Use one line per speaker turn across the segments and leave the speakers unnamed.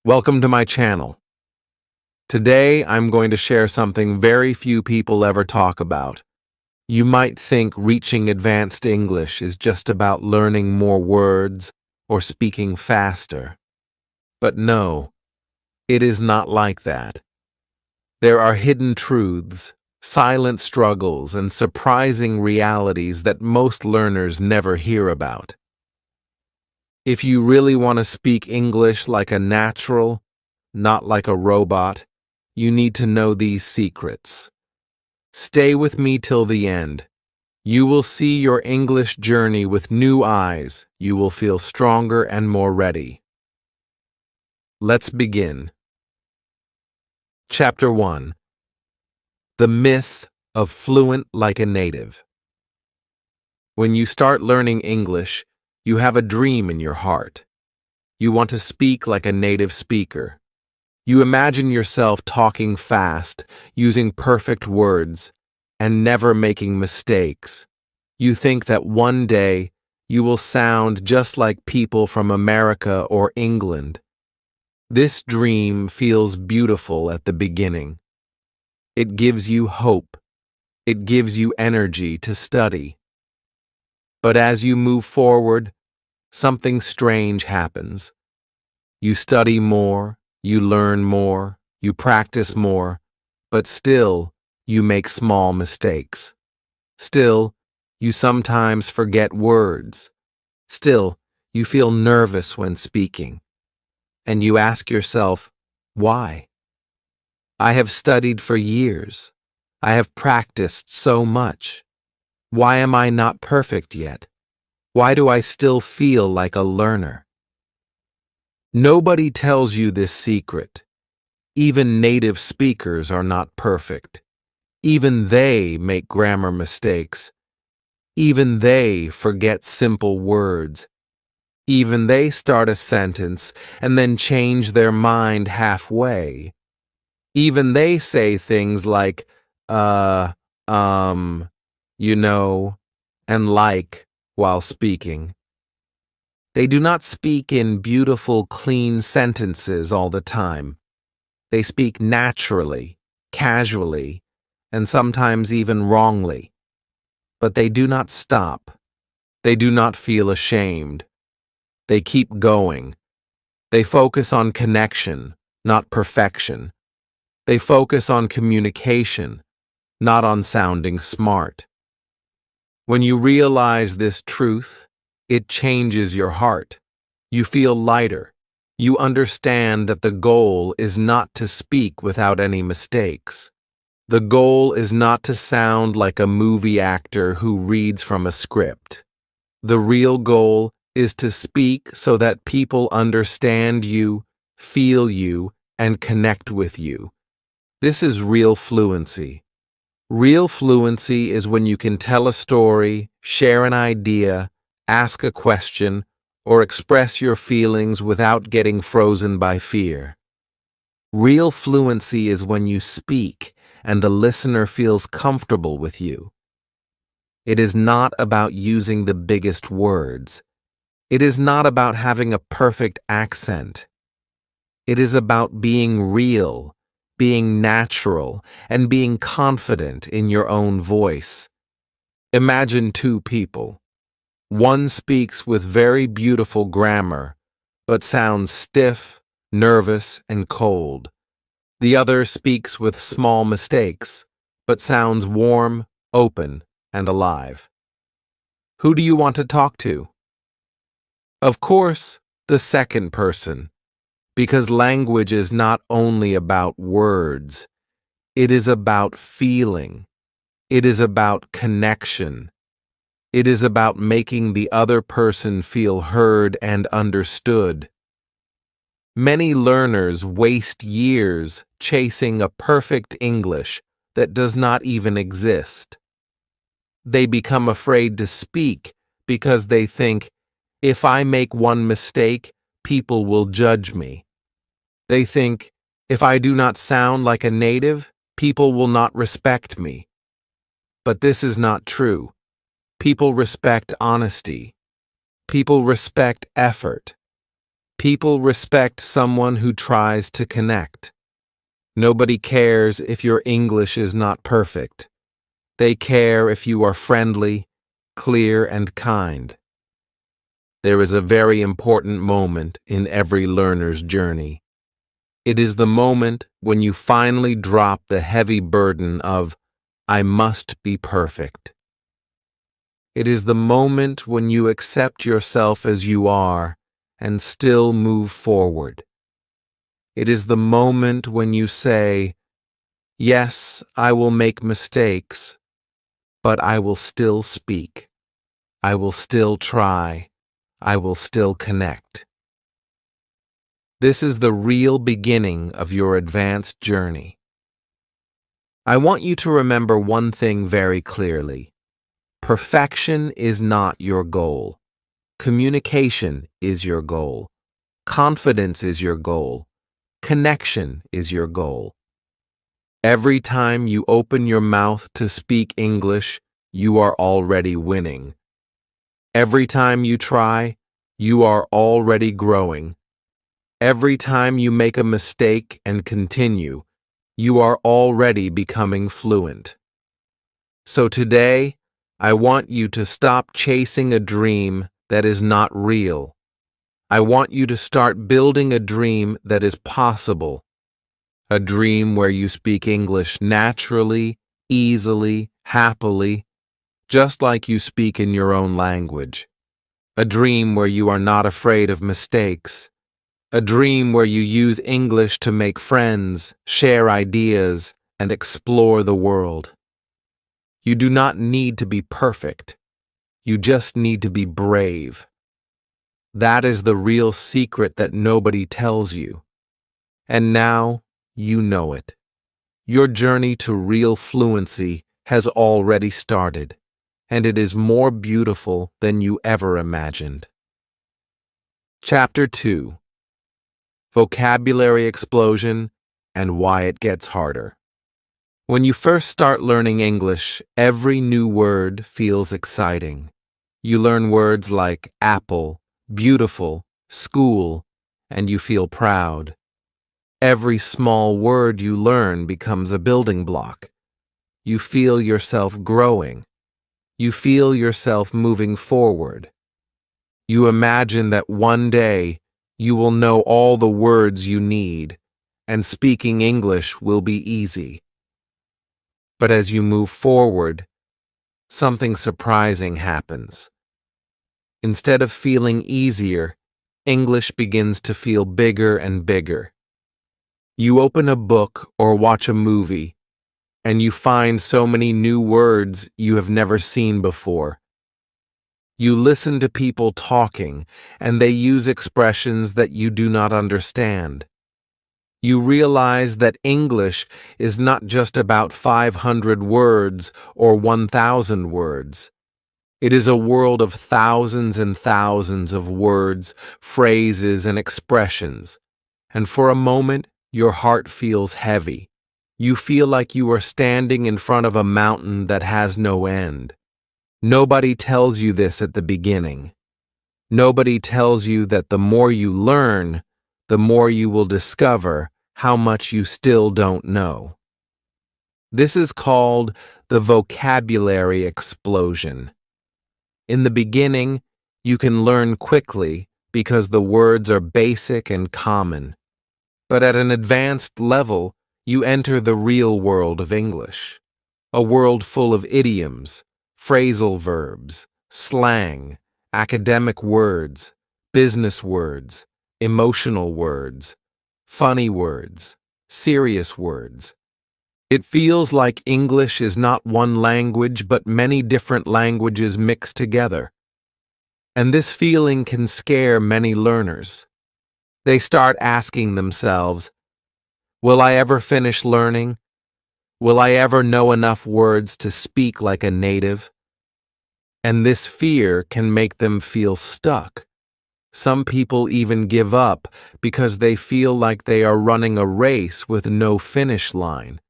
Welcome to my channel. Today I'm going to share something very few people ever talk about. You might think reaching advanced English is just about learning more words or speaking faster. But no, it is not like that. There are hidden truths, silent struggles, and surprising realities that most learners never hear about. If you really want to speak English like a natural, not like a robot, you need to know these secrets. Stay with me till the end. You will see your English journey with new eyes. You will feel stronger and more ready. Let's begin. Chapter 1. The Myth of Fluent Like a Native. When you start learning English, you have a dream in your heart. You want to speak like a native speaker. You imagine yourself talking fast, using perfect words, and never making mistakes. You think that one day you will sound just like people from America or England. This dream feels beautiful at the beginning. It gives you hope. It gives you energy to study. But as you move forward, something strange happens. You study more, you learn more, you practice more, but still, you make small mistakes. Still, you sometimes forget words. Still, you feel nervous when speaking. And you ask yourself, why? I have studied for years. I have practiced so much. Why am I not perfect yet? Why do I still feel like a learner? Nobody tells you this secret. Even native speakers are not perfect. Even they make grammar mistakes. Even they forget simple words. Even they start a sentence and then change their mind halfway. Even they say things like, you know, and like while speaking. They do not speak in beautiful, clean sentences all the time. They speak naturally, casually, and sometimes even wrongly. But they do not stop. They do not feel ashamed. They keep going. They focus on connection, not perfection. They focus on communication, not on sounding smart. When you realize this truth, it changes your heart. You feel lighter. You understand that the goal is not to speak without any mistakes. The goal is not to sound like a movie actor who reads from a script. The real goal is to speak so that people understand you, feel you, and connect with you. This is real fluency. Real fluency is when you can tell a story, share an idea, ask a question, or express your feelings without getting frozen by fear. Real fluency is when you speak and the listener feels comfortable with you. It is not about using the biggest words. It is not about having a perfect accent. It is about being real, being natural, and being confident in your own voice. Imagine two people. One speaks with very beautiful grammar, but sounds stiff, nervous, and cold. The other speaks with small mistakes, but sounds warm, open, and alive. Who do you want to talk to? Of course, the second person. Because language is not only about words, it is about feeling. It is about connection. It is about making the other person feel heard and understood. Many learners waste years chasing a perfect English that does not even exist. They become afraid to speak because they think, if I make one mistake, people will judge me. They think, if I do not sound like a native, people will not respect me. But this is not true. People respect honesty. People respect effort. People respect someone who tries to connect. Nobody cares if your English is not perfect. They care if you are friendly, clear, and kind. There is a very important moment in every learner's journey. It is the moment when you finally drop the heavy burden of, I must be perfect. It is the moment when you accept yourself as you are and still move forward. It is the moment when you say, yes, I will make mistakes, but I will still speak. I will still try. I will still connect. This is the real beginning of your advanced journey. I want you to remember one thing very clearly. Perfection is not your goal. Communication is your goal. Confidence is your goal. Connection is your goal. Every time you open your mouth to speak English, you are already winning. Every time you try, you are already growing. Every time you make a mistake and continue, you are already becoming fluent. So today, I want you to stop chasing a dream that is not real. I want you to start building a dream that is possible. A dream where you speak English naturally, easily, happily, just like you speak in your own language. A dream where you are not afraid of mistakes. A dream where you use English to make friends, share ideas, and explore the world. You do not need to be perfect. You just need to be brave. That is the real secret that nobody tells you. And now, you know it. Your journey to real fluency has already started, and it is more beautiful than you ever imagined. Chapter 2: Vocabulary Explosion and Why It Gets Harder. When you first start learning English, every new word feels exciting. You learn words like apple, beautiful, school, and you feel proud. Every small word you learn becomes a building block. You feel yourself growing. You feel yourself moving forward. You imagine that one day you will know all the words you need, and speaking English will be easy. But as you move forward, something surprising happens. Instead of feeling easier, English begins to feel bigger and bigger. You open a book or watch a movie, and you find so many new words you have never seen before. You listen to people talking, and they use expressions that you do not understand. You realize that English is not just about 500 words or 1,000 words. It is a world of thousands and thousands of words, phrases, and expressions. And for a moment, your heart feels heavy. You feel like you are standing in front of a mountain that has no end. Nobody tells you this at the beginning. Nobody tells you that the more you learn, the more you will discover how much you still don't know. This is called the vocabulary explosion. In the beginning, you can learn quickly because the words are basic and common. But at an advanced level, you enter the real world of English, a world full of idioms, phrasal verbs, slang, academic words, business words, emotional words, funny words, serious words. It feels like English is not one language but many different languages mixed together. And this feeling can scare many learners. They start asking themselves, will I ever finish learning? Will I ever know enough words to speak like a native? And this fear can make them feel stuck. Some people even give up because they feel like they are running a race with no finish line.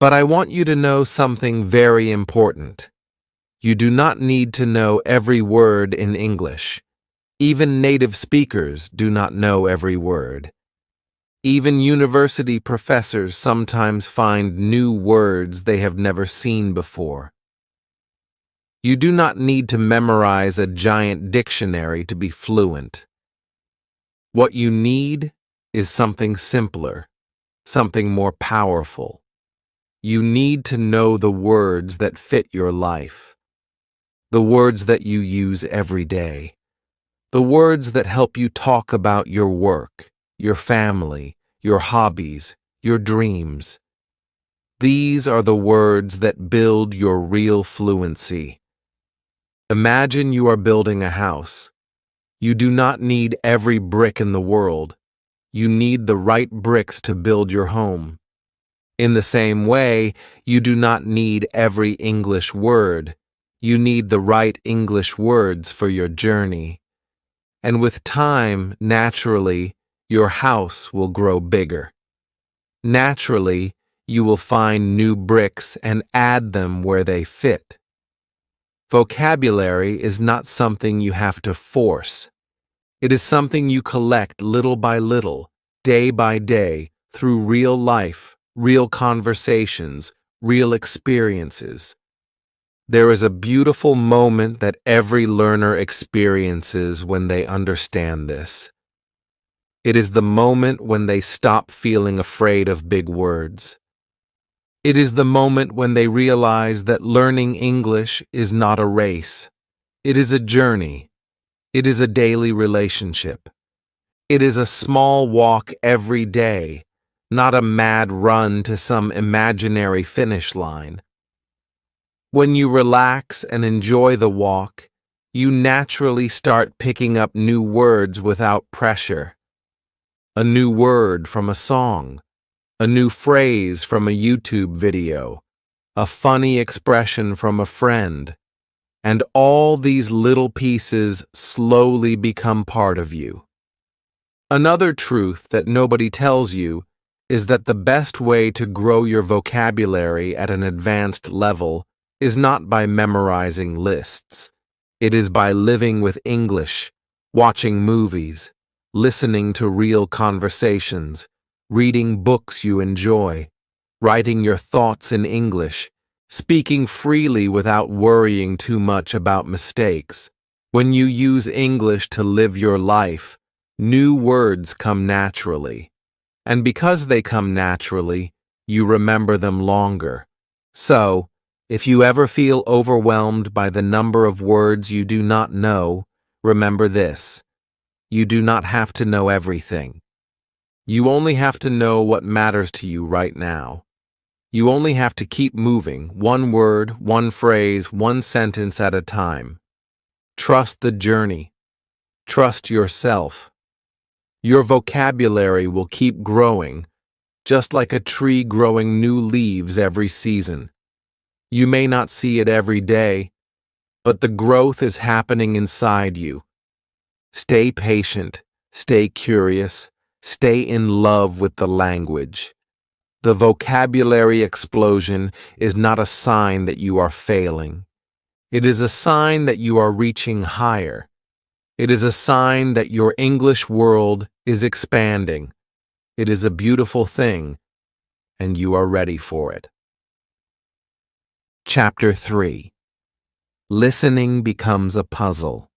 But I want you to know something very important. You do not need to know every word in English. Even native speakers do not know every word. Even university professors sometimes find new words they have never seen before. You do not need to memorize a giant dictionary to be fluent. What you need is something simpler, something more powerful. You need to know the words that fit your life, the words that you use every day, the words that help you talk about your work, your family, your hobbies, your dreams. These are the words that build your real fluency. Imagine you are building a house. You do not need every brick in the world. You need the right bricks to build your home. In the same way, you do not need every English word. You need the right English words for your journey. And with time, naturally, your house will grow bigger. Naturally, you will find new bricks and add them where they fit. Vocabulary is not something you have to force. It is something you collect little by little, day by day, through real life, real conversations, real experiences. There is a beautiful moment that every learner experiences when they understand this. It is the moment when they stop feeling afraid of big words. It is the moment when they realize that learning English is not a race. It is a journey. It is a daily relationship. It is a small walk every day, not a mad run to some imaginary finish line. When you relax and enjoy the walk, you naturally start picking up new words without pressure. A new word from a song, a new phrase from a YouTube video, a funny expression from a friend, and all these little pieces slowly become part of you. Another truth that nobody tells you is that the best way to grow your vocabulary at an advanced level is not by memorizing lists. It is by living with English, watching movies, listening to real conversations, reading books you enjoy, writing your thoughts in English, speaking freely without worrying too much about mistakes. When you use English to live your life, new words come naturally. And because they come naturally, you remember them longer. So, if you ever feel overwhelmed by the number of words you do not know, remember this. You do not have to know everything. You only have to know what matters to you right now. You only have to keep moving, one word, one phrase, one sentence at a time. Trust the journey. Trust yourself. Your vocabulary will keep growing, just like a tree growing new leaves every season. You may not see it every day, but the growth is happening inside you. Stay patient, stay curious, stay in love with the language. The vocabulary explosion is not a sign that you are failing. It is a sign that you are reaching higher. It is a sign that your English world is expanding. It is a beautiful thing, and you are ready for it. Chapter 3. Listening becomes a puzzle.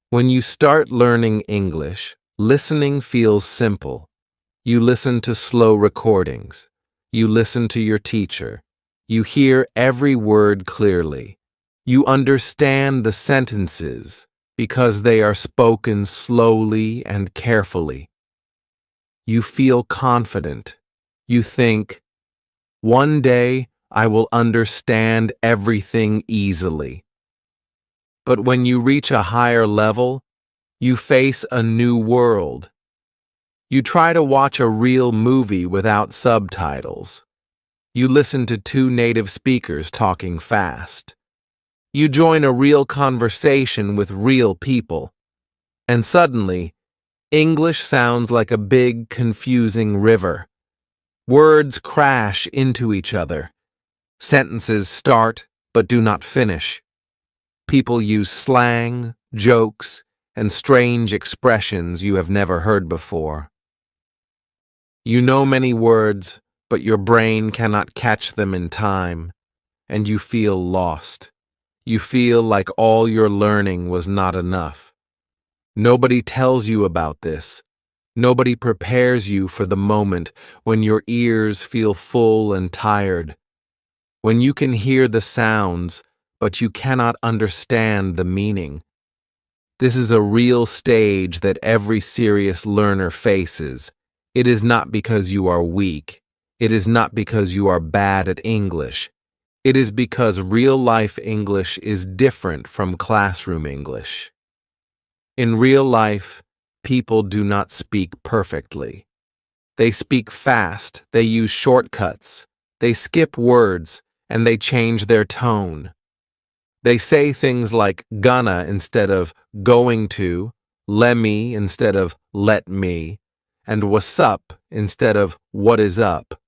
When you start learning English, listening feels simple. You listen to slow recordings. You listen to your teacher. You hear every word clearly. You understand the sentences because they are spoken slowly and carefully. You feel confident. You think, one day I will understand everything easily. But when you reach a higher level, you face a new world. You try to watch a real movie without subtitles. You listen to two native speakers talking fast. You join a real conversation with real people. And suddenly, English sounds like a big, confusing river. Words crash into each other. Sentences start but do not finish. People use slang, jokes, and strange expressions you have never heard before. You know many words, but your brain cannot catch them in time, and you feel lost. You feel like all your learning was not enough. Nobody tells you about this. Nobody prepares you for the moment when your ears feel full and tired, when you can hear the sounds, but you cannot understand the meaning. This is a real stage that every serious learner faces. It is not because you are weak. It is not because you are bad at English. It is because real-life English is different from classroom English. In real life, people do not speak perfectly. They speak fast, they use shortcuts, they skip words, and they change their tone. They say things like gonna instead of going to, lemme instead of let me, and what's up instead of what is up.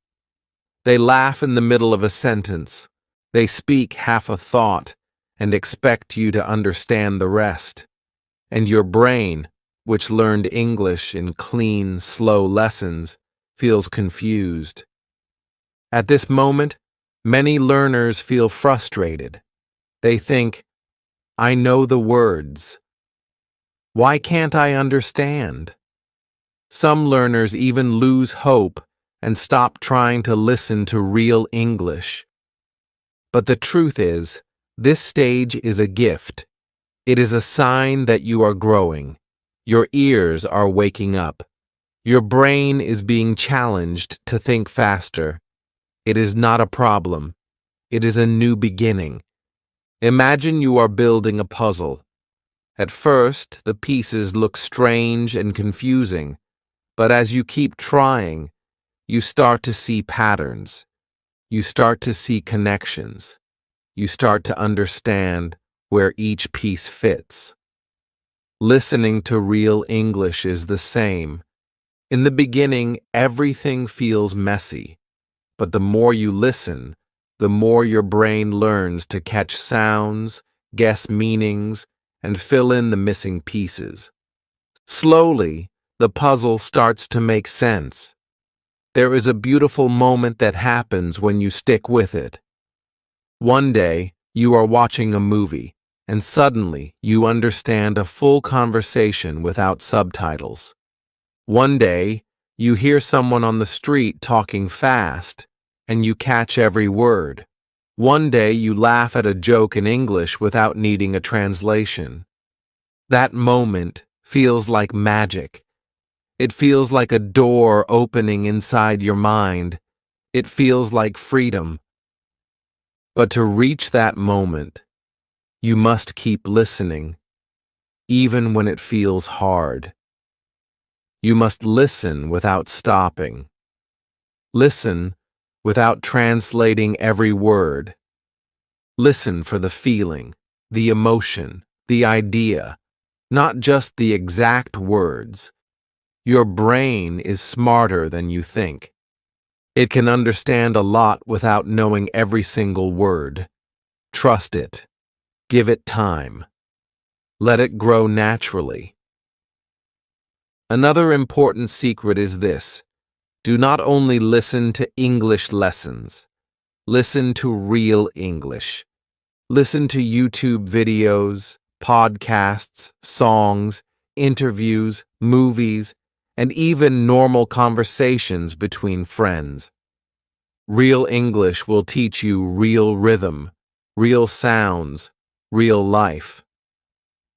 They laugh in the middle of a sentence. They speak half a thought and expect you to understand the rest. And your brain, which learned English in clean, slow lessons, feels confused. At this moment, many learners feel frustrated. They think, I know the words. Why can't I understand? Some learners even lose hope and stop trying to listen to real English. But the truth is, this stage is a gift. It is a sign that you are growing. Your ears are waking up. Your brain is being challenged to think faster. It is not a problem. It is a new beginning. Imagine you are building a puzzle. At first, the pieces look strange and confusing, but as you keep trying, you start to see patterns. You start to see connections. You start to understand where each piece fits. Listening to real English is the same. In the beginning, everything feels messy, but the more you listen, the more your brain learns to catch sounds, guess meanings, and fill in the missing pieces. Slowly, the puzzle starts to make sense. There is a beautiful moment that happens when you stick with it. One day, you are watching a movie, and suddenly you understand a full conversation without subtitles. One day, you hear someone on the street talking fast, and you catch every word. One day, you laugh at a joke in English without needing a translation. That moment feels like magic. It feels like a door opening inside your mind. It feels like freedom. But to reach that moment, you must keep listening, even when it feels hard. You must listen without stopping. Listen without translating every word. Listen for the feeling, the emotion, the idea, not just the exact words. Your brain is smarter than you think. It can understand a lot without knowing every single word. Trust it. Give it time. Let it grow naturally. Another important secret is this: do not only listen to English lessons. Listen to real English. Listen to YouTube videos, podcasts, songs, interviews, movies, and even normal conversations between friends. Real English will teach you real rhythm, real sounds, real life.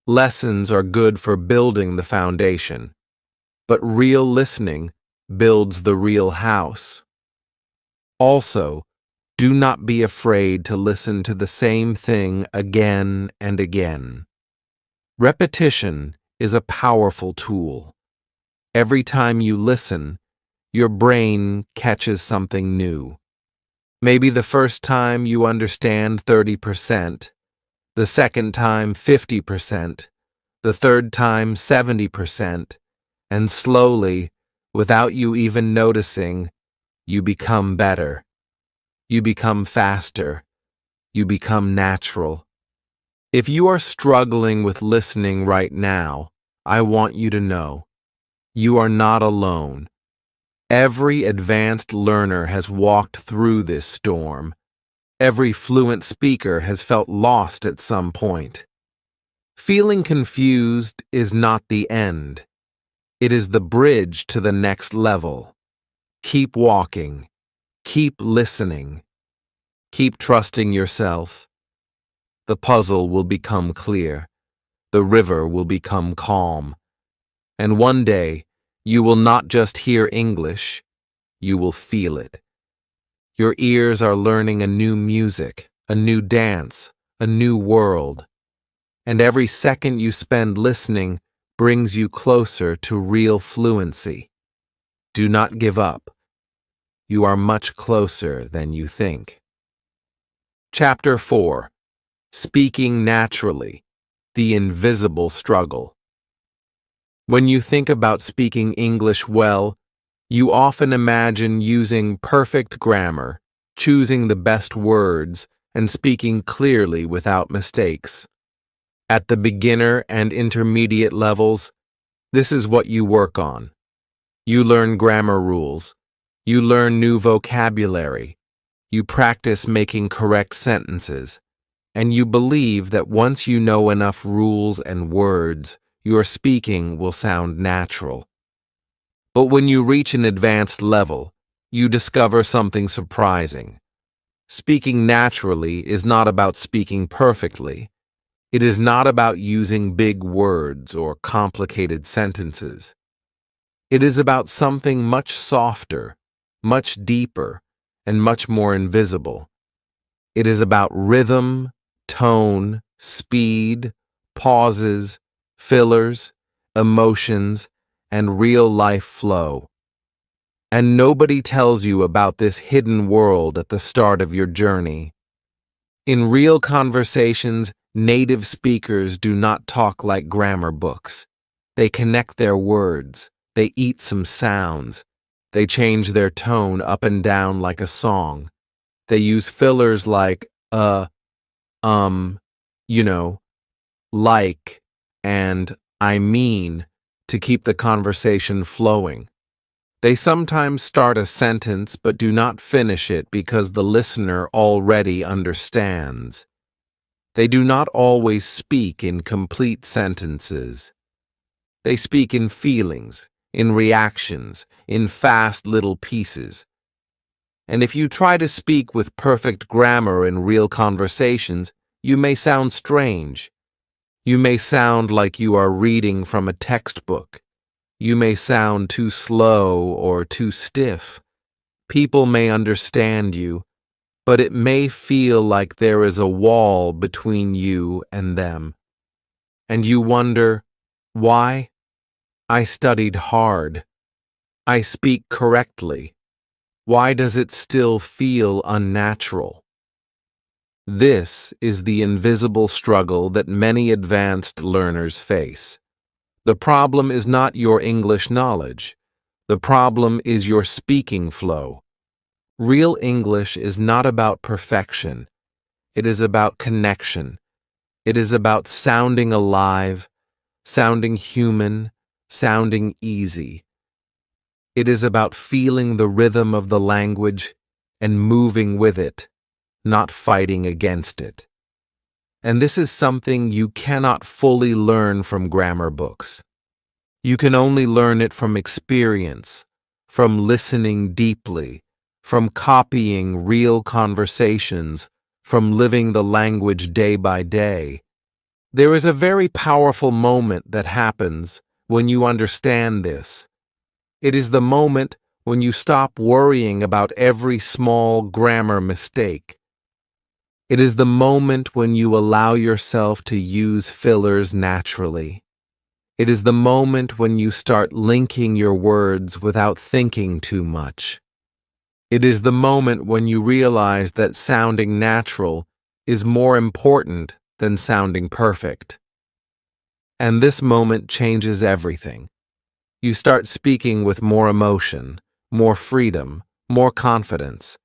Lessons are good for building the foundation, but real listening builds the real house. Also, do not be afraid to listen to the same thing again and again. Repetition is a powerful tool. Every time you listen, your brain catches something new. Maybe the first time you understand 30%, the second time 50%, the third time 70%, and slowly, without you even noticing, you become better. You become faster. You become natural. If you are struggling with listening right now, I want you to know you are not alone. Every advanced learner has walked through this storm. Every fluent speaker has felt lost at some point. Feeling confused is not the end. It is the bridge to the next level. Keep walking. Keep listening. Keep trusting yourself. The puzzle will become clear. The river will become calm. And one day, you will not just hear English, you will feel it. Your ears are learning a new music, a new dance, a new world. And every second you spend listening brings you closer to real fluency. Do not give up. You are much closer than you think. Chapter 4. Speaking Naturally, the Invisible Struggle. When you think about speaking English well, you often imagine using perfect grammar, choosing the best words, and speaking clearly without mistakes. At the beginner and intermediate levels, this is what you work on. You learn grammar rules. You learn new vocabulary. You practice making correct sentences. And you believe that once you know enough rules and words, your speaking will sound natural. But when you reach an advanced level, you discover something surprising. Speaking naturally is not about speaking perfectly. It is not about using big words or complicated sentences. It is about something much softer, much deeper, and much more invisible. It is about rhythm, tone, speed, pauses, fillers, emotions, and real-life flow. And nobody tells you about this hidden world at the start of your journey. In real conversations, native speakers do not talk like grammar books. They connect their words. They eat some sounds. They change their tone up and down like a song. They use fillers like like, and I mean to keep the conversation flowing. They sometimes start a sentence but do not finish it because the listener already understands. They do not always speak in complete sentences. They speak in feelings, in reactions, in fast little pieces. And if you try to speak with perfect grammar in real conversations, you may sound strange. You may sound like you are reading from a textbook. You may sound too slow or too stiff. People may understand you, but it may feel like there is a wall between you and them. And you wonder, why? I studied hard. I speak correctly. Why does it still feel unnatural? This is the invisible struggle that many advanced learners face. The problem is not your English knowledge. The problem is your speaking flow. Real English is not about perfection. It is about connection. It is about sounding alive, sounding human, sounding easy. It is about feeling the rhythm of the language and moving with it, not fighting against it. And this is something you cannot fully learn from grammar books. You can only learn it from experience, from listening deeply, from copying real conversations, from living the language day by day. There is a very powerful moment that happens when you understand this. It is the moment when you stop worrying about every small grammar mistake. It is the moment when you allow yourself to use fillers naturally. It is the moment when you start linking your words without thinking too much. It is the moment when you realize that sounding natural is more important than sounding perfect. And this moment changes everything. You start speaking with more emotion, more freedom, more confidence.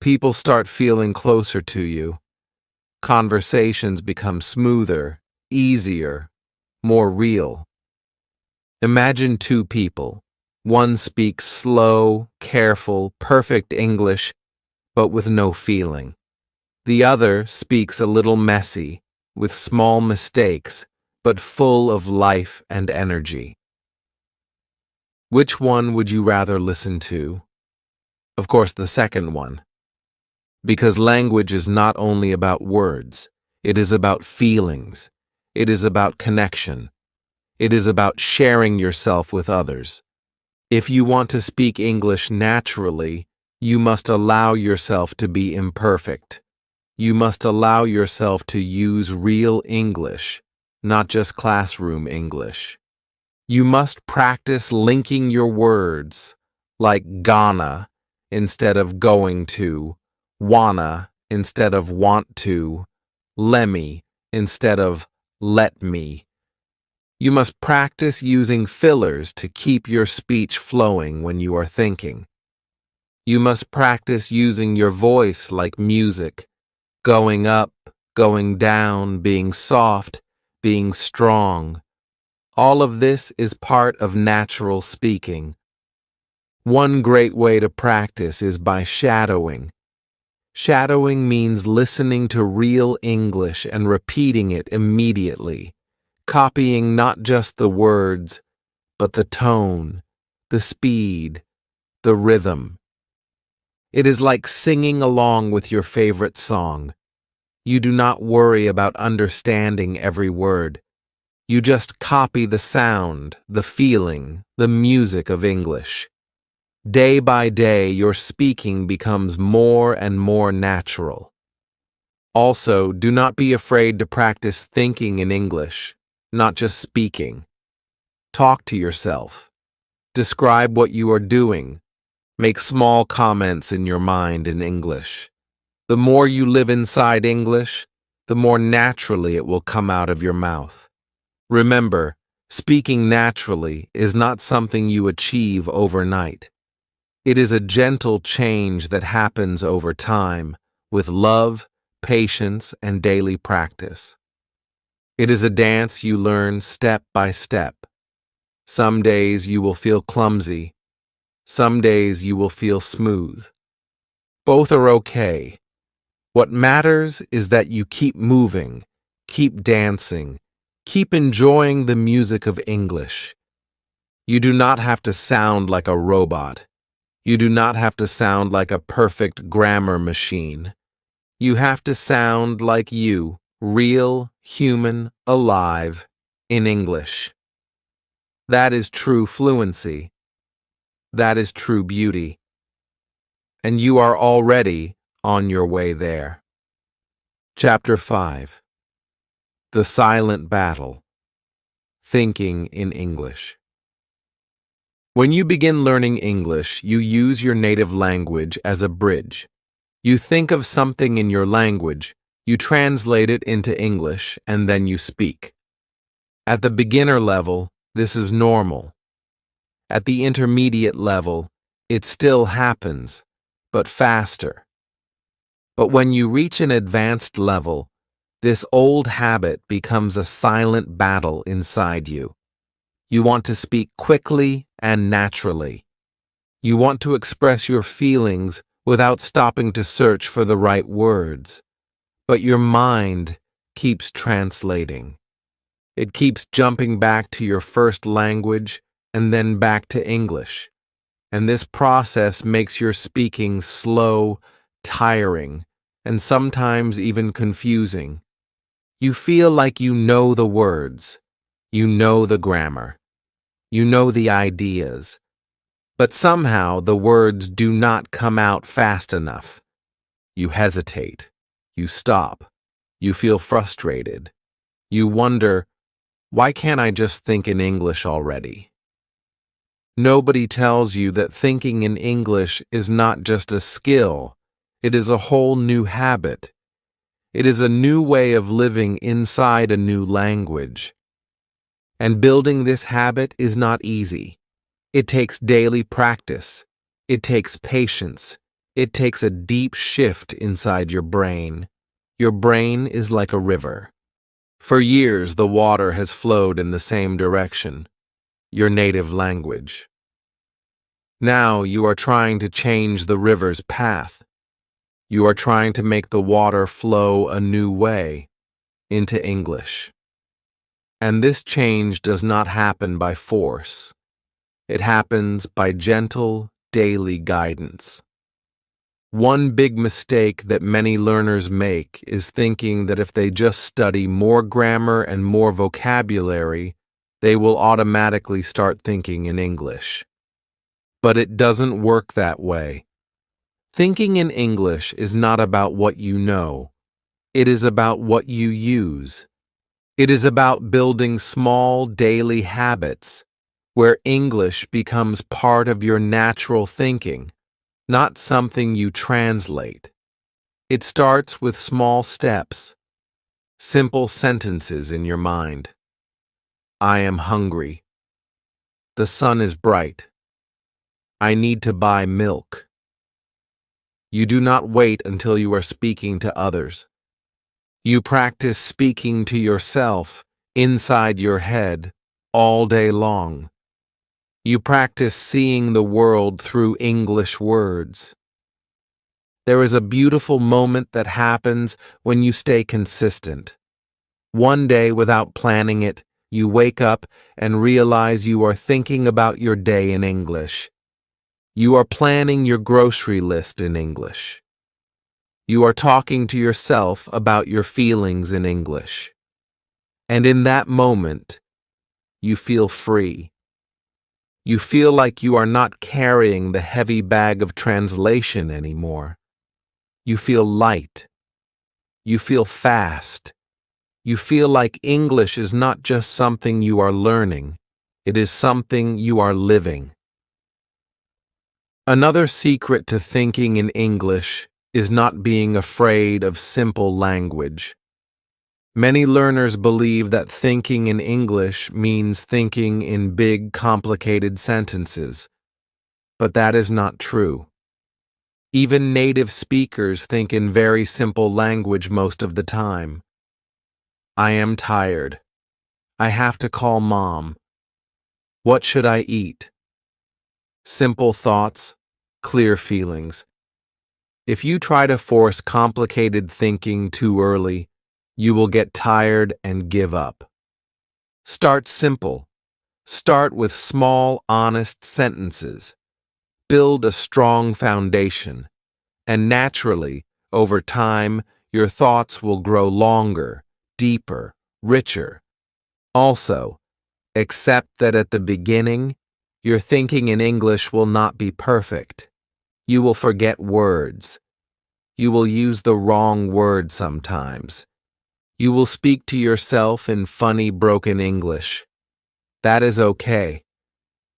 People start feeling closer to you. Conversations become smoother, easier, more real. Imagine two people. One speaks slow, careful, perfect English, but with no feeling. The other speaks a little messy, with small mistakes, but full of life and energy. Which one would you rather listen to? Of course, the second one. Because language is not only about words, it is about feelings. It is about connection. It is about sharing yourself with others. If you want to speak English naturally, you must allow yourself to be imperfect. You must allow yourself to use real English, not just classroom English. You must practice linking your words, like gonna instead of going to, wanna instead of want to, lemme instead of let me. You must practice using fillers to keep your speech flowing when you are thinking. You must practice using your voice like music, going up, going down, being soft, being strong. All of this is part of natural speaking. One great way to practice is by shadowing. Shadowing means listening to real English and repeating it immediately, copying not just the words, but the tone, the speed, the rhythm. It is like singing along with your favorite song. You do not worry about understanding every word. You just copy the sound, the feeling, the music of English. Day by day, your speaking becomes more and more natural. Also, do not be afraid to practice thinking in English, not just speaking. Talk to yourself. Describe what you are doing. Make small comments in your mind in English. The more you live inside English, the more naturally it will come out of your mouth. Remember, speaking naturally is not something you achieve overnight. It is a gentle change that happens over time, with love, patience, and daily practice. It is a dance you learn step by step. Some days you will feel clumsy. Some days you will feel smooth. Both are okay. What matters is that you keep moving, keep dancing, keep enjoying the music of English. You do not have to sound like a robot. You do not have to sound like a perfect grammar machine. You have to sound like you, real, human, alive, in English. That is true fluency. That is true beauty. And you are already on your way there. Chapter 5. The Silent Battle. Thinking in English. When you begin learning English, you use your native language as a bridge. You think of something in your language, you translate it into English, and then you speak. At the beginner level, this is normal. At the intermediate level, it still happens, but faster. But when you reach an advanced level, this old habit becomes a silent battle inside you. You want to speak quickly and naturally. You want to express your feelings without stopping to search for the right words. But your mind keeps translating. It keeps jumping back to your first language and then back to English. And this process makes your speaking slow, tiring, and sometimes even confusing. You feel like you know the words, you know the grammar, you know the ideas, but somehow the words do not come out fast enough. You hesitate, you stop, you feel frustrated, you wonder, why can't I just think in English already? Nobody tells you that thinking in English is not just a skill, it is a whole new habit. It is a new way of living inside a new language. And building this habit is not easy. It takes daily practice. It takes patience. It takes a deep shift inside your brain. Your brain is like a river. For years, the water has flowed in the same direction, your native language. Now you are trying to change the river's path. You are trying to make the water flow a new way, into English. And this change does not happen by force. It happens by gentle, daily guidance. One big mistake that many learners make is thinking that if they just study more grammar and more vocabulary, they will automatically start thinking in English. But it doesn't work that way. Thinking in English is not about what you know. It is about what you use. It is about building small daily habits where English becomes part of your natural thinking, not something you translate. It starts with small steps, simple sentences in your mind. I am hungry. The sun is bright. I need to buy milk. You do not wait until you are speaking to others. You practice speaking to yourself inside your head all day long. You practice seeing the world through English words. There is a beautiful moment that happens when you stay consistent. One day, without planning it, you wake up and realize you are thinking about your day in English. You are planning your grocery list in English. You are talking to yourself about your feelings in English. And in that moment, you feel free. You feel like you are not carrying the heavy bag of translation anymore. You feel light. You feel fast. You feel like English is not just something you are learning. It is something you are living. Another secret to thinking in English is not being afraid of simple language. Many learners believe that thinking in English means thinking in big, complicated sentences, but that is not true. Even native speakers think in very simple language most of the time. I am tired. I have to call Mom. What should I eat? Simple thoughts, clear feelings. If you try to force complicated thinking too early, you will get tired and give up. Start simple. Start with small, honest sentences. Build a strong foundation, and naturally, over time, your thoughts will grow longer, deeper, richer. Also, accept that at the beginning, your thinking in English will not be perfect. You will forget words. You will use the wrong word sometimes. You will speak to yourself in funny, broken English. That is okay.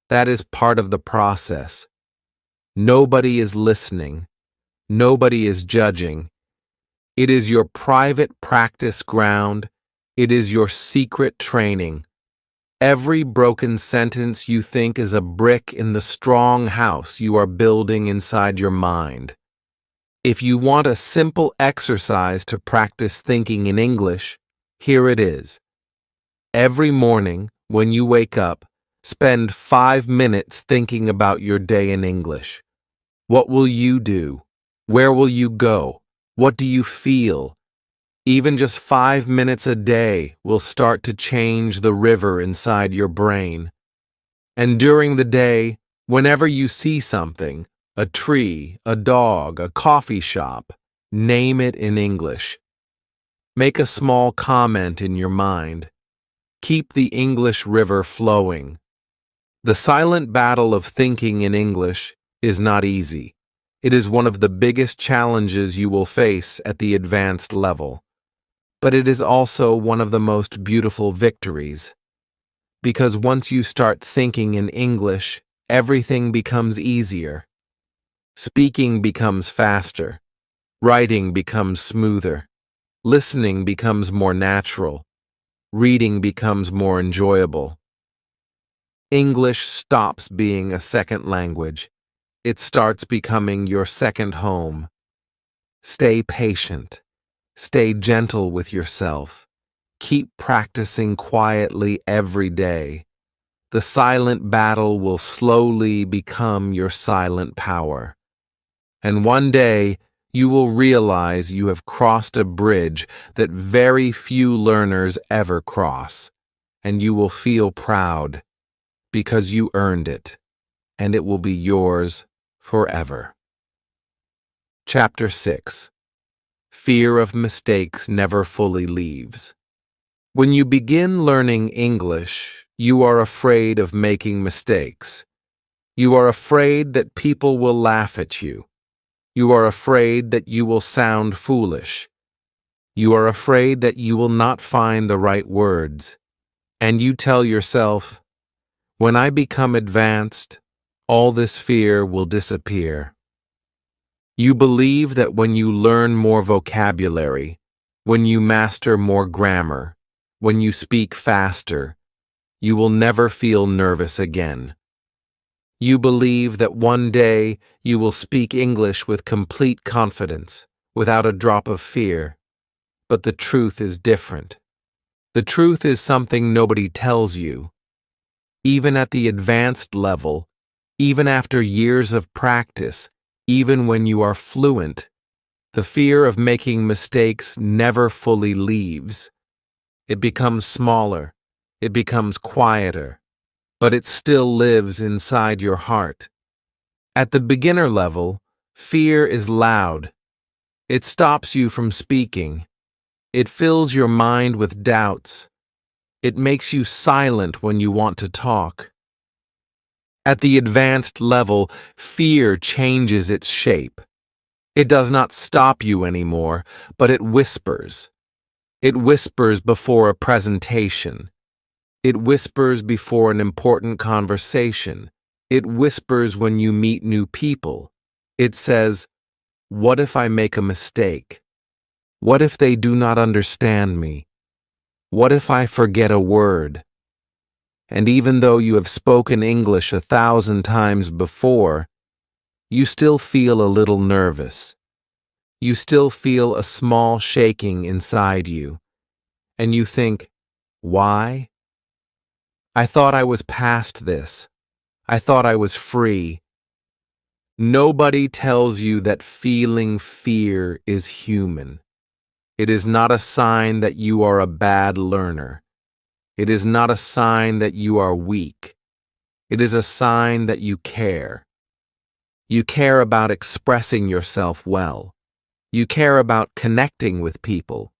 That is part of the process. Nobody is listening. Nobody is judging. It is your private practice ground. It is your secret training. Every broken sentence you think is a brick in the strong house you are building inside your mind. If you want a simple exercise to practice thinking in English, here it is. Every morning, when you wake up, spend 5 minutes thinking about your day in English. What will you do? Where will you go? What do you feel? Even just 5 minutes a day will start to change the river inside your brain. And during the day, whenever you see something, a tree, a dog, a coffee shop, name it in English. Make a small comment in your mind. Keep the English river flowing. The silent battle of thinking in English is not easy. It is one of the biggest challenges you will face at the advanced level. But it is also one of the most beautiful victories. Because once you start thinking in English, everything becomes easier. Speaking becomes faster. Writing becomes smoother. Listening becomes more natural. Reading becomes more enjoyable. English stops being a second language. It starts becoming your second home. Stay patient. Stay gentle with yourself. Keep practicing quietly every day. The silent battle will slowly become your silent power. And one day, you will realize you have crossed a bridge that very few learners ever cross, and you will feel proud because you earned it, and it will be yours forever. Chapter 6. Fear of mistakes never fully leaves. When you begin learning English, you are afraid of making mistakes. You are afraid that people will laugh at you. You are afraid that you will sound foolish. You are afraid that you will not find the right words. And you tell yourself, when I become advanced, all this fear will disappear. You believe that when you learn more vocabulary, when you master more grammar, when you speak faster, you will never feel nervous again. You believe that one day you will speak English with complete confidence, without a drop of fear. But the truth is different. The truth is something nobody tells you. Even at the advanced level, even after years of practice, even when you are fluent, the fear of making mistakes never fully leaves. It becomes smaller, it becomes quieter, but it still lives inside your heart. At the beginner level, fear is loud. It stops you from speaking. It fills your mind with doubts. It makes you silent when you want to talk. At the advanced level, fear changes its shape. It does not stop you anymore, but it whispers. It whispers before a presentation. It whispers before an important conversation. It whispers when you meet new people. It says, "What if I make a mistake? What if they do not understand me? What if I forget a word?" And even though you have spoken English 1,000 times before, you still feel a little nervous. You still feel a small shaking inside you. And you think, why? I thought I was past this. I thought I was free. Nobody tells you that feeling fear is human. It is not a sign that you are a bad learner. It is not a sign that you are weak. It is a sign that you care. You care about expressing yourself well. You care about connecting with people.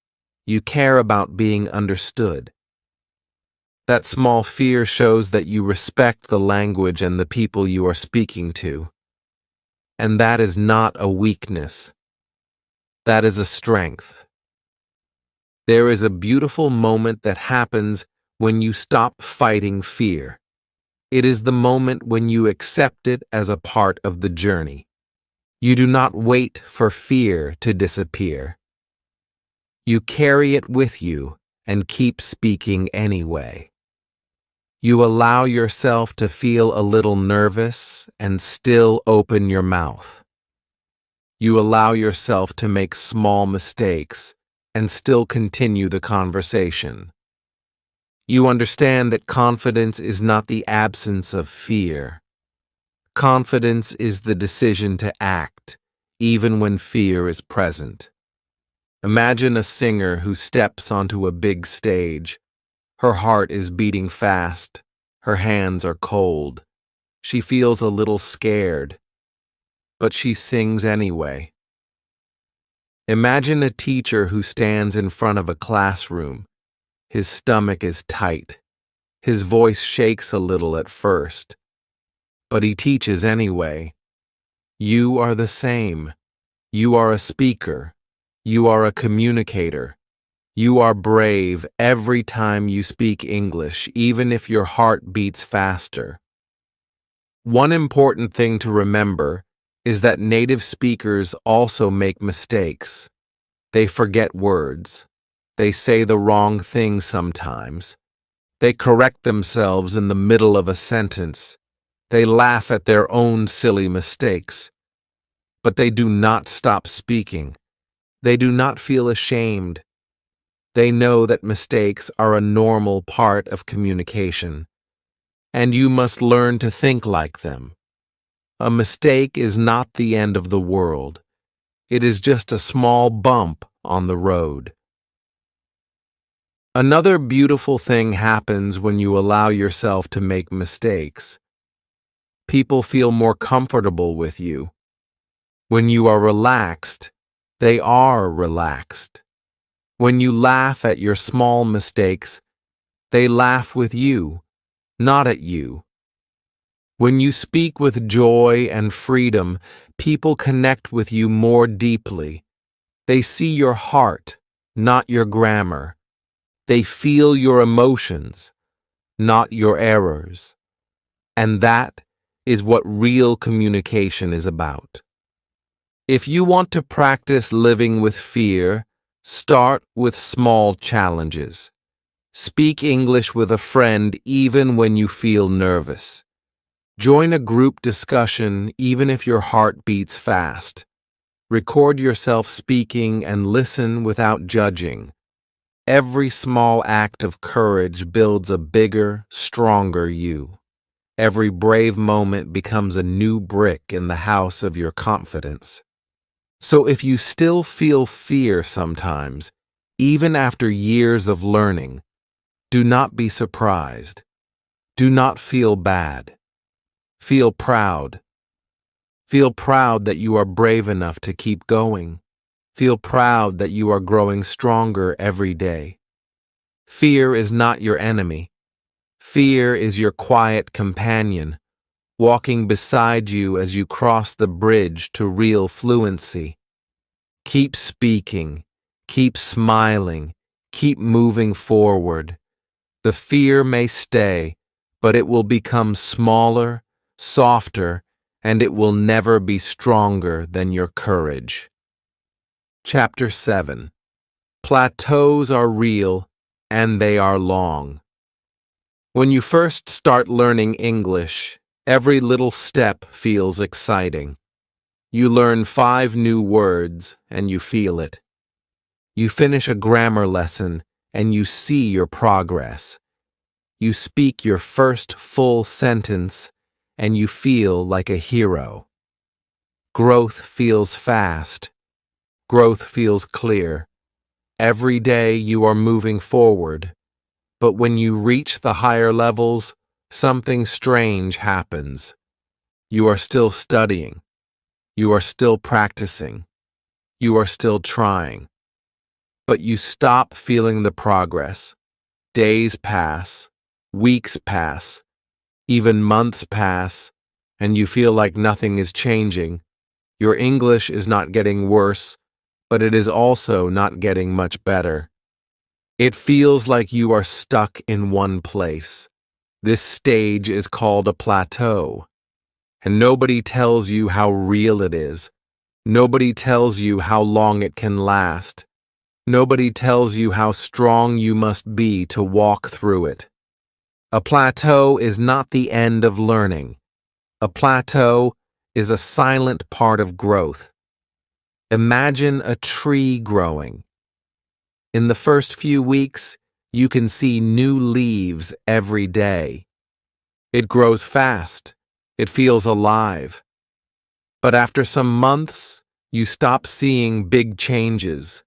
You care about being understood. That small fear shows that you respect the language and the people you are speaking to. And that is not a weakness. That is a strength. There is a beautiful moment that happens when you stop fighting fear. It is the moment when you accept it as a part of the journey. You do not wait for fear to disappear. You carry it with you and keep speaking anyway. You allow yourself to feel a little nervous and still open your mouth. You allow yourself to make small mistakes and still continue the conversation. You understand that confidence is not the absence of fear. Confidence is the decision to act, even when fear is present. Imagine a singer who steps onto a big stage. Her heart is beating fast. Her hands are cold. She feels a little scared, but she sings anyway. Imagine a teacher who stands in front of a classroom. His stomach is tight. His voice shakes a little at first, but he teaches anyway. You are the same. You are a speaker. You are a communicator. You are brave every time you speak English, even if your heart beats faster. One important thing to remember is that native speakers also make mistakes. They forget words. They say the wrong thing sometimes. They correct themselves in the middle of a sentence. They laugh at their own silly mistakes. But they do not stop speaking. They do not feel ashamed. They know that mistakes are a normal part of communication, and you must learn to think like them. A mistake is not the end of the world. It is just a small bump on the road. Another beautiful thing happens when you allow yourself to make mistakes. People feel more comfortable with you. When you are relaxed, they are relaxed. When you laugh at your small mistakes, they laugh with you, not at you. When you speak with joy and freedom, people connect with you more deeply. They see your heart, not your grammar. They feel your emotions, not your errors. And that is what real communication is about. If you want to practice living with fear, start with small challenges. Speak English with a friend even when you feel nervous. Join a group discussion even if your heart beats fast. Record yourself speaking and listen without judging. Every small act of courage builds a bigger, stronger you. Every brave moment becomes a new brick in the house of your confidence. So if you still feel fear sometimes, even after years of learning, do not be surprised. Do not feel bad. Feel proud. Feel proud that you are brave enough to keep going. Feel proud that you are growing stronger every day. Fear is not your enemy. Fear is your quiet companion, walking beside you as you cross the bridge to real fluency. Keep speaking, keep smiling, keep moving forward. The fear may stay, but it will become smaller, softer, and it will never be stronger than your courage. Chapter 7. Plateaus are real, and they are long. When you first start learning English, every little step feels exciting. You learn 5 new words, and you feel it. You finish a grammar lesson, and you see your progress. You speak your first full sentence, and you feel like a hero. Growth feels fast. Growth feels clear. Every day you are moving forward. But when you reach the higher levels, something strange happens. You are still studying. You are still practicing. You are still trying. But you stop feeling the progress. Days pass. Weeks pass. Even months pass, and you feel like nothing is changing. Your English is not getting worse, but it is also not getting much better. It feels like you are stuck in one place. This stage is called a plateau. And nobody tells you how real it is. Nobody tells you how long it can last. Nobody tells you how strong you must be to walk through it. A plateau is not the end of learning. A plateau is a silent part of growth. Imagine a tree growing. In the first few weeks, you can see new leaves every day. It grows fast. It feels alive. But after some months, you stop seeing big changes.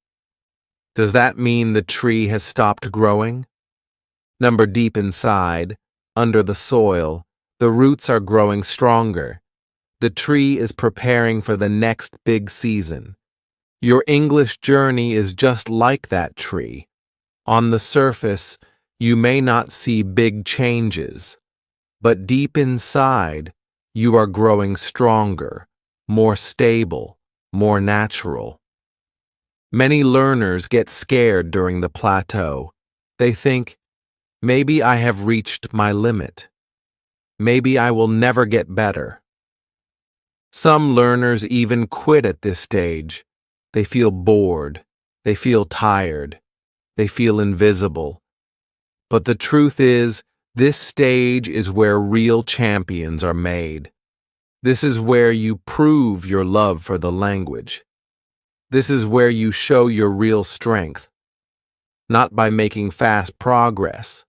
Does that mean the tree has stopped growing? Deep inside, under the soil, the roots are growing stronger. The tree is preparing for the next big season. Your English journey is just like that tree. On the surface, you may not see big changes, but deep inside, you are growing stronger, more stable, more natural. Many learners get scared during the plateau. They think, maybe I have reached my limit. Maybe I will never get better. Some learners even quit at this stage. They feel bored. They feel tired. They feel invisible. But the truth is, this stage is where real champions are made. This is where you prove your love for the language. This is where you show your real strength, not by making fast progress,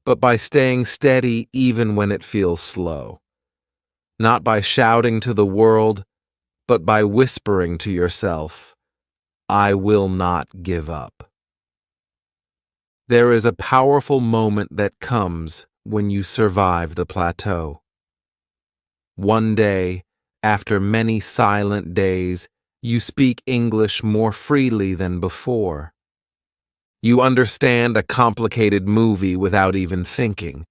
but by staying steady even when it feels slow. Not by shouting to the world, but by whispering to yourself, I will not give up. There is a powerful moment that comes when you survive the plateau. One day, after many silent days, you speak English more freely than before. You understand a complicated movie without even thinking.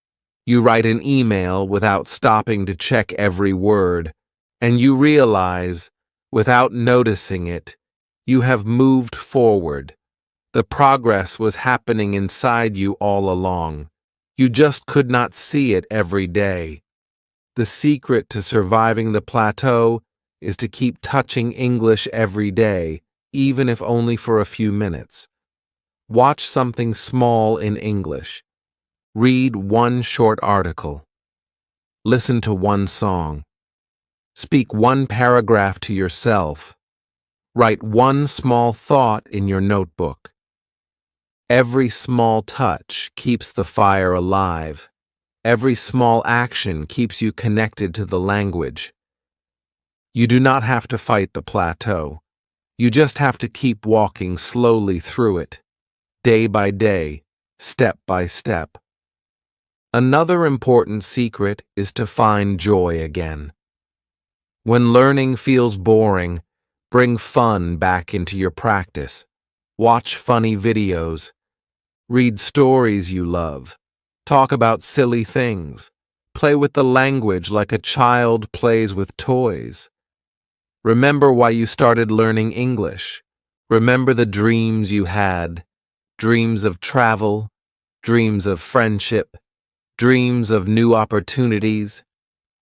You write an email without stopping to check every word, and you realize, without noticing it, you have moved forward. The progress was happening inside you all along. You just could not see it every day. The secret to surviving the plateau is to keep touching English every day, even if only for a few minutes. Watch something small in English. Read one short article. Listen to one song. Speak one paragraph to yourself. Write one small thought in your notebook. Every small touch keeps the fire alive. Every small action keeps you connected to the language. You do not have to fight the plateau. You just have to keep walking slowly through it, day by day, step by step. Another important secret is to find joy again. When learning feels boring, bring fun back into your practice. Watch funny videos. Read stories you love. Talk about silly things. Play with the language like a child plays with toys. Remember why you started learning English. Remember the dreams you had. Dreams of travel, dreams of friendship, dreams of new opportunities.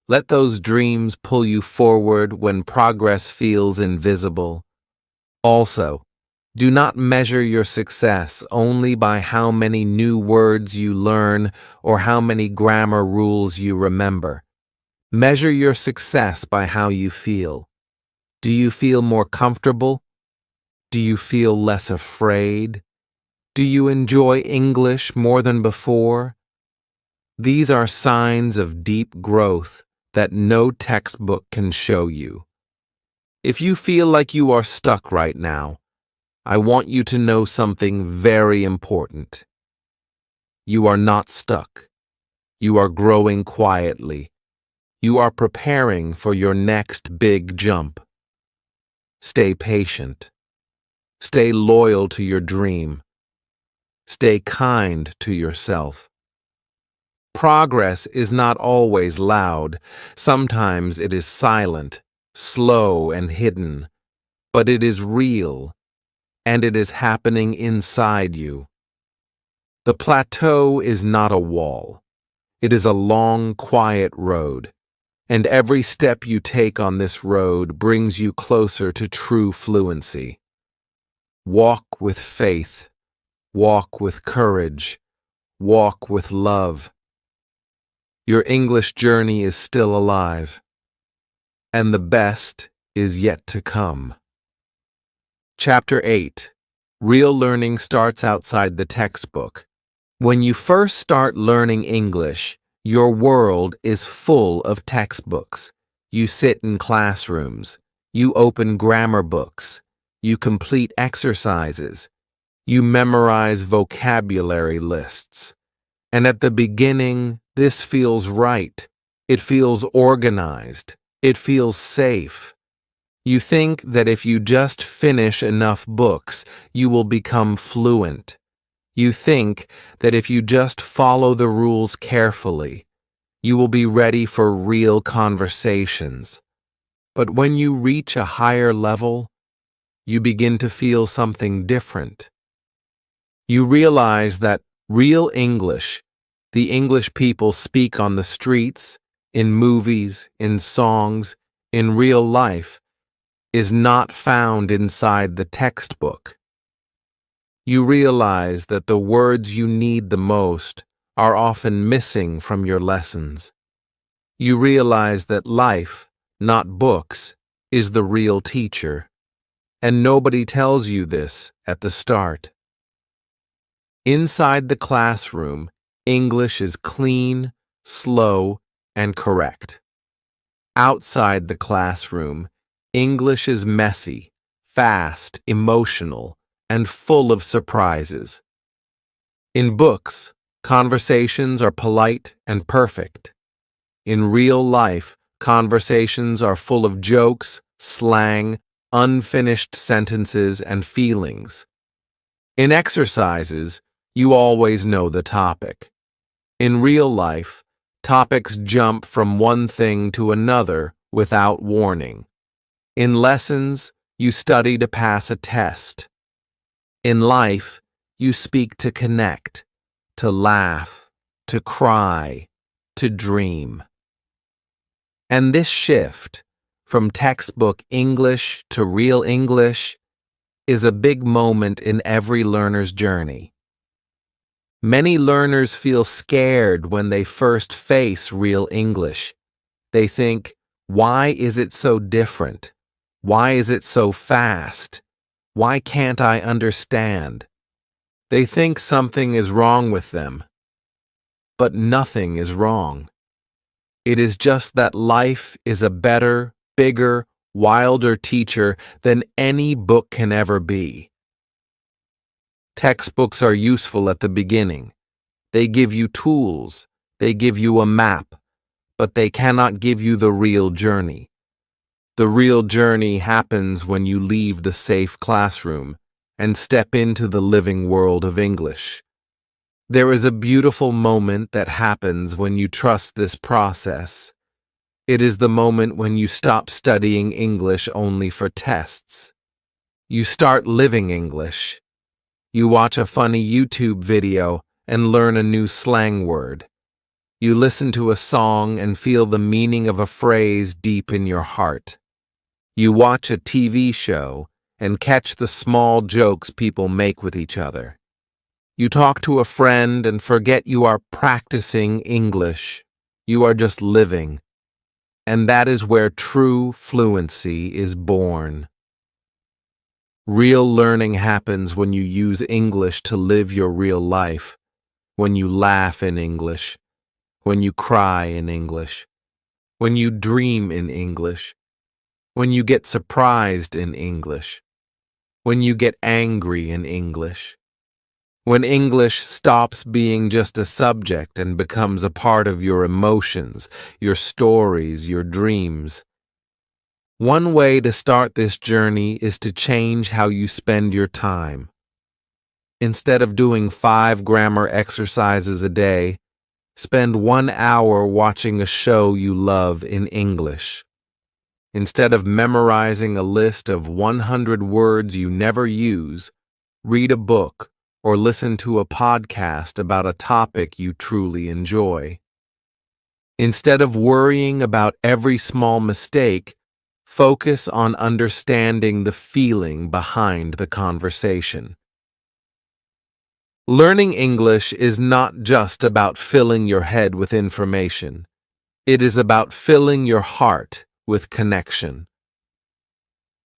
Let those dreams pull you forward when progress feels invisible. Also, do not measure your success only by how many new words you learn or how many grammar rules you remember. Measure your success by how you feel. Do you feel more comfortable? Do you feel less afraid? Do you enjoy English more than before? These are signs of deep growth that no textbook can show you. If you feel like you are stuck right now, I want you to know something very important. You are not stuck. You are growing quietly. You are preparing for your next big jump. Stay patient. Stay loyal to your dream. Stay kind to yourself. Progress is not always loud. Sometimes it is silent, slow, and hidden. But it is real, and it is happening inside you. The plateau is not a wall. It is a long, quiet road, and every step you take on this road brings you closer to true fluency. Walk with faith. Walk with courage. Walk with love. Your English journey is still alive, and the best is yet to come. Chapter 8. Real learning starts outside the textbook. When you first start learning English, your world is full of textbooks. You sit in classrooms. You open grammar books. You complete exercises. You memorize vocabulary lists. And at the beginning, this feels right. It feels organized. It feels safe. You think that if you just finish enough books, you will become fluent. You think that if you just follow the rules carefully, you will be ready for real conversations. But when you reach a higher level, you begin to feel something different. You realize that real English, the English people speak on the streets, in movies, in songs, in real life, is not found inside the textbook. You realize that the words you need the most are often missing from your lessons. You realize that life, not books, is the real teacher. and nobody tells you this at the start. Inside the classroom, English is clean, slow, and correct. Outside the classroom, English is messy, fast, emotional, and full of surprises. In books, conversations are polite and perfect. In real life, conversations are full of jokes, slang, unfinished sentences, and feelings. In exercises, you always know the topic. In real life, topics jump from one thing to another without warning. In lessons, you study to pass a test. In life, you speak to connect, to laugh, to cry, to dream. And this shift, from textbook English to real English, is a big moment in every learner's journey. Many learners feel scared when they first face real English. They think, why is it so different? Why is it so fast? Why can't I understand? They think something is wrong with them. But nothing is wrong. It is just that life is a better, bigger, wilder teacher than any book can ever be. Textbooks are useful at the beginning. They give you tools, they give you a map, but they cannot give you the real journey. The real journey happens when you leave the safe classroom and step into the living world of English. There is a beautiful moment that happens when you trust this process. It is the moment when you stop studying English only for tests. You start living English. You watch a funny YouTube video and learn a new slang word. You listen to a song and feel the meaning of a phrase deep in your heart. You watch a TV show and catch the small jokes people make with each other. You talk to a friend and forget you are practicing English. You are just living. And that is where true fluency is born. Real learning happens when you use English to live your real life, when you laugh in English, when you cry in English, when you dream in English, when you get surprised in English, when you get angry in English, when English stops being just a subject and becomes a part of your emotions, your stories, your dreams. One way to start this journey is to change how you spend your time. Instead of doing 5 grammar exercises a day, spend 1 hour watching a show you love in English. Instead of memorizing a list of 100 words you never use, read a book or listen to a podcast about a topic you truly enjoy. Instead of worrying about every small mistake, focus on understanding the feeling behind the conversation. Learning English is not just about filling your head with information. It is about filling your heart with connection.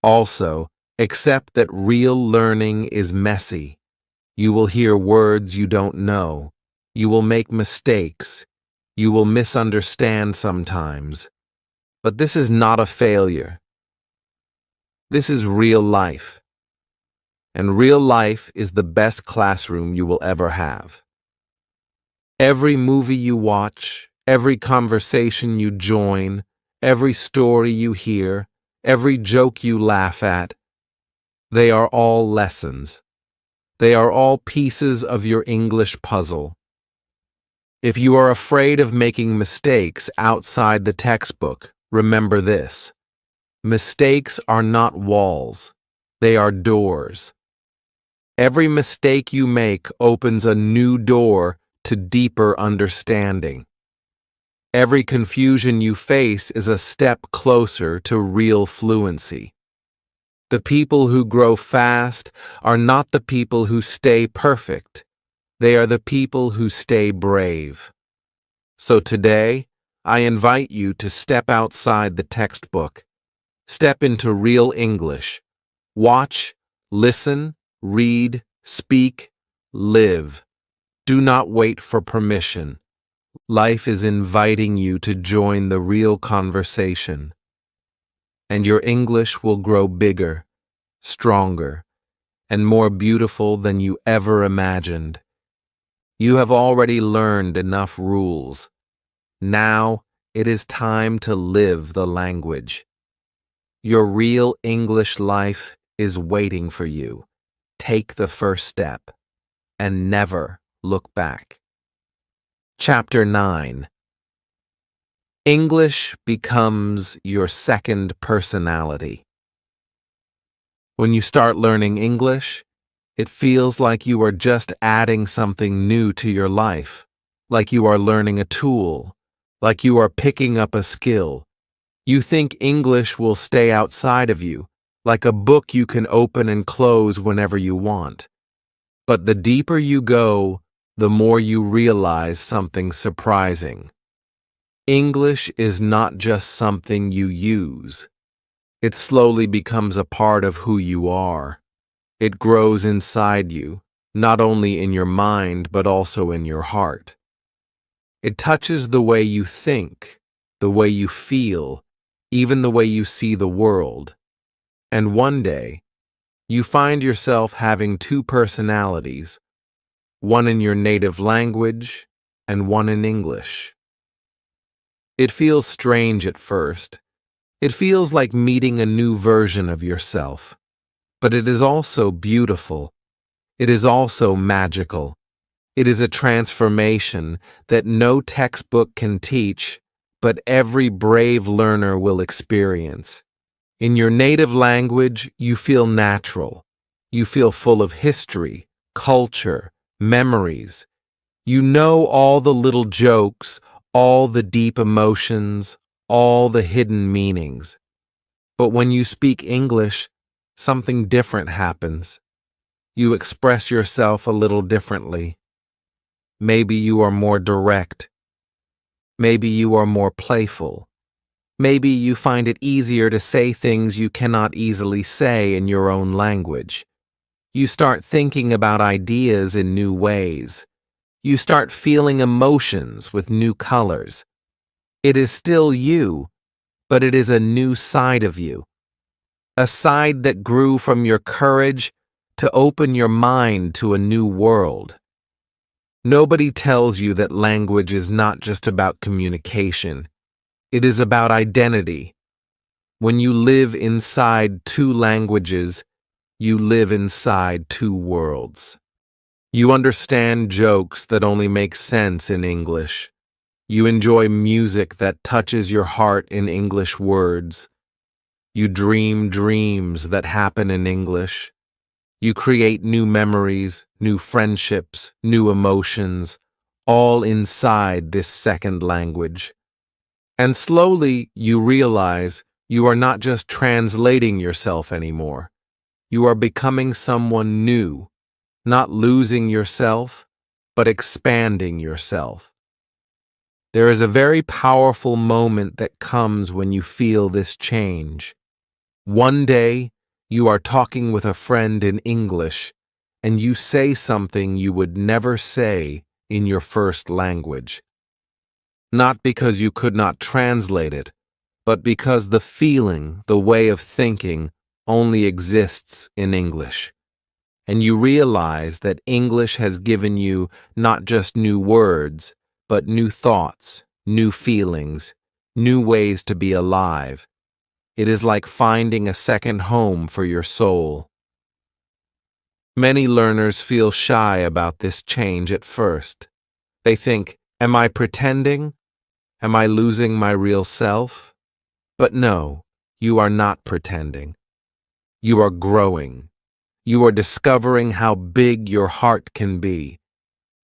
Also, accept that real learning is messy. You will hear words you don't know. You will make mistakes. You will misunderstand sometimes. But this is not a failure. This is real life. And real life is the best classroom you will ever have. Every movie you watch, every conversation you join, every story you hear, every joke you laugh at, they are all lessons. They are all pieces of your English puzzle. If you are afraid of making mistakes outside the textbook, remember this. Mistakes are not walls. They are doors. Every mistake you make opens a new door to deeper understanding. Every confusion you face is a step closer to real fluency. The people who grow fast are not the people who stay perfect. They are the people who stay brave. So today, I invite you to step outside the textbook. Step into real English. Watch, listen, read, speak, live. Do not wait for permission. Life is inviting you to join the real conversation. And your English will grow bigger, stronger, and more beautiful than you ever imagined. You have already learned enough rules. Now it is time to live the language. Your real English life is waiting for you. Take the first step and never look back. Chapter 9. English becomes your second personality. When you start learning English, it feels like you are just adding something new to your life, like you are learning a tool, like you are picking up a skill. You think English will stay outside of you, like a book you can open and close whenever you want. But the deeper you go, the more you realize something surprising. English is not just something you use. It slowly becomes a part of who you are. It grows inside you, not only in your mind but also in your heart. It touches the way you think, the way you feel, even the way you see the world. And one day, you find yourself having two personalities, one in your native language and one in English. It feels strange at first. It feels like meeting a new version of yourself. But it is also beautiful. It is also magical. It is a transformation that no textbook can teach, but every brave learner will experience. In your native language, you feel natural. You feel full of history, culture, memories. You know all the little jokes, all the deep emotions, all the hidden meanings. But when you speak English, something different happens. You express yourself a little differently. Maybe you are more direct. Maybe you are more playful. Maybe you find it easier to say things you cannot easily say in your own language. You start thinking about ideas in new ways. You start feeling emotions with new colors. It is still you, but it is a new side of you. A side that grew from your courage to open your mind to a new world. Nobody tells you that language is not just about communication. It is about identity. When you live inside two languages, you live inside two worlds. You understand jokes that only make sense in English. You enjoy music that touches your heart in English words. You dream dreams that happen in English. You create new memories, new friendships, new emotions, all inside this second language. And slowly you realize you are not just translating yourself anymore. You are becoming someone new, not losing yourself, but expanding yourself. There is a very powerful moment that comes when you feel this change. One day, you are talking with a friend in English, and you say something you would never say in your first language. Not because you could not translate it, but because the feeling, the way of thinking, only exists in English. And you realize that English has given you not just new words, but new thoughts, new feelings, new ways to be alive. It is like finding a second home for your soul. Many learners feel shy about this change at first. They think, am I pretending? Am I losing my real self? But no, you are not pretending. You are growing. You are discovering how big your heart can be.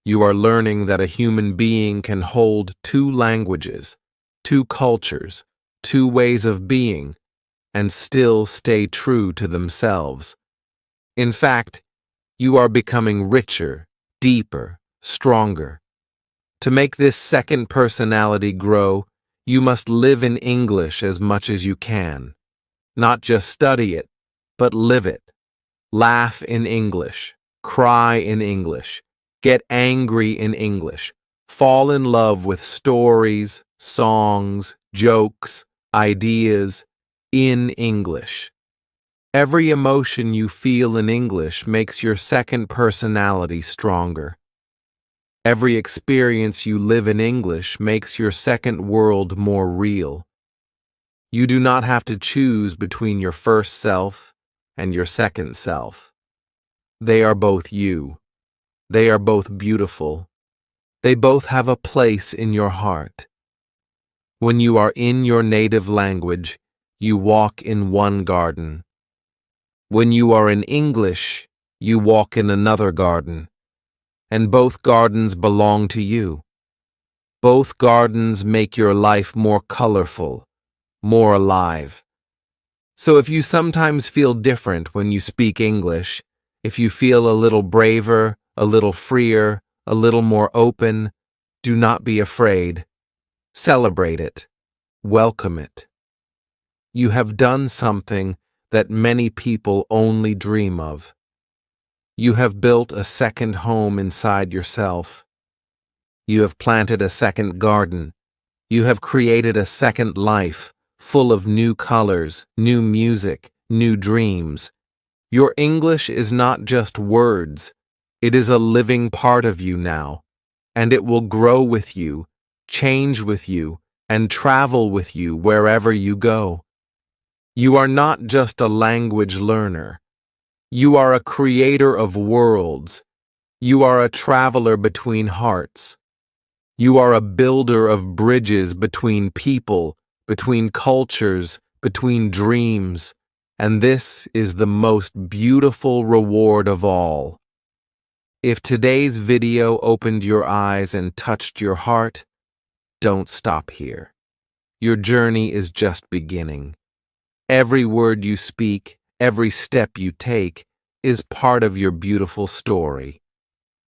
You are learning that a human being can hold two languages, two cultures, two ways of being, and still stay true to themselves. In fact, you are becoming richer, deeper, stronger. To make this second personality grow, you must live in English as much as you can. Not just study it, but live it. Laugh in English. Cry in English. Get angry in English. Fall in love with stories, songs, jokes, ideas in English. Every emotion you feel in English makes your second personality stronger. Every experience you live in English makes your second world more real. You do not have to choose between your first self and your second self. They are both you. They are both beautiful. They both have a place in your heart. When you are in your native language, you walk in one garden. When you are in English, you walk in another garden. And both gardens belong to you. Both gardens make your life more colorful, more alive. So if you sometimes feel different when you speak English, if you feel a little braver, a little freer, a little more open, do not be afraid. Celebrate it. Welcome it. You have done something that many people only dream of. You have built a second home inside yourself. You have planted a second garden. You have created a second life, full of new colors, new music, new dreams. Your English is not just words. It is a living part of you now, and it will grow with you, change with you, and travel with you wherever you go. You are not just a language learner. You are a creator of worlds. You are a traveler between hearts. You are a builder of bridges between people, between cultures, between dreams. And this is the most beautiful reward of all. If today's video opened your eyes and touched your heart, don't stop here. Your journey is just beginning. Every word you speak, every step you take, is part of your beautiful story.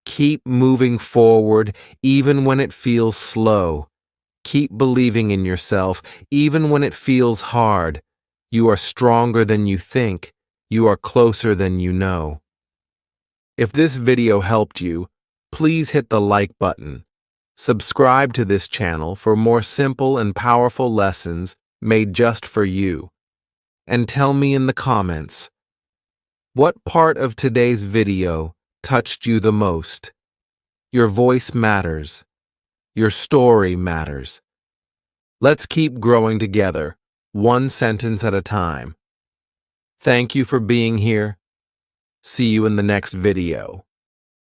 Keep moving forward even when it feels slow. Keep believing in yourself even when it feels hard. You are stronger than you think. You are closer than you know. If this video helped you, please hit the like button. Subscribe to this channel for more simple and powerful lessons made just for you. And tell me in the comments, what part of today's video touched you the most? Your voice matters. Your story matters. Let's keep growing together, one sentence at a time. Thank you for being here. See you in the next video.